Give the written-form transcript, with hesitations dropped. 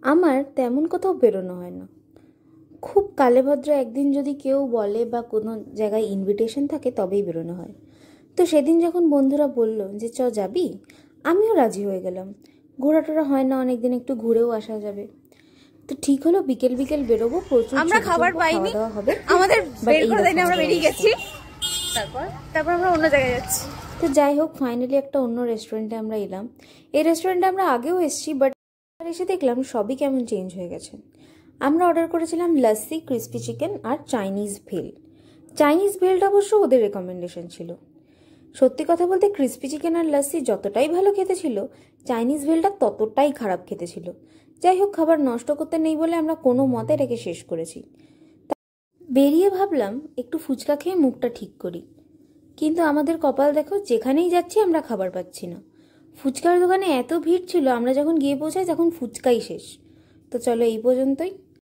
আমার তেমন কোথাও বেরোনো হয় না। খুব কালেভদ্র একদিন যদি কেউ বলে বা কোনো জায়গায় ইনভিটেশন থাকে তবেই বেরোনো হয়। তো সেদিন যখন বন্ধুরা বলল যে চ যাবি, আমিও রাজি হয়ে গেলাম। ঘোরাটোরা হয় না অনেক দিন, একটু ঘুরেও আসা যাবে। তো ঠিক হলো বিকেল বিকেল বেরোবো, প্রচুর আমরা খাবার পাইনি, খাওয়া দাওয়া হবে, আমাদের বাট বের এই করে দেয়নি, দেখো আমরা আমাদের বেরিয়ে অবস্থা। গেছি। তারপর আমরা অন্য জায়গায় যাচ্ছি। তো যাই হোক, ফাইনালি একটা অন্য রেস্টুরেন্টে আমরা এলাম। এই রেস্টুরেন্টে আমরা আগেও এসেছি, বাট এসে দেখলাম সবই কেমন চেঞ্জ হয়ে গেছে। আমরা অর্ডার করেছিলাম লাস্সি, ক্রিস্পি চিকেন আর চাইনিজ ভেল। চাইনিজ ভেলটা অবশ্য ওদের রেকমেন্ডেশন ছিল। সত্যি কথা বলতে ক্রিস্পি চিকেন আর লাস্সি যতটাই ভালো খেতে ছিল, চাইনিজ ভেলটা ততটাই খারাপ খেতে ছিল। যাই হোক, খাবার নষ্ট করতে নেই বলে আমরা কোনো মতে এটাকে শেষ করেছি। বেরিয়ে ভাবলাম একটু ফুচকা খেয়ে মুখটা ঠিক করি, কিন্তু আমাদের কপাল দেখো, যেখানেই যাচ্ছি আমরা খাবার পাচ্ছি না। ফুচকার দোকানে এত ভিড় ছিল, আমরা যখন গিয়ে পৌঁছাই তখন ফুচকাই শেষ। তো চলো এই পর্যন্তই।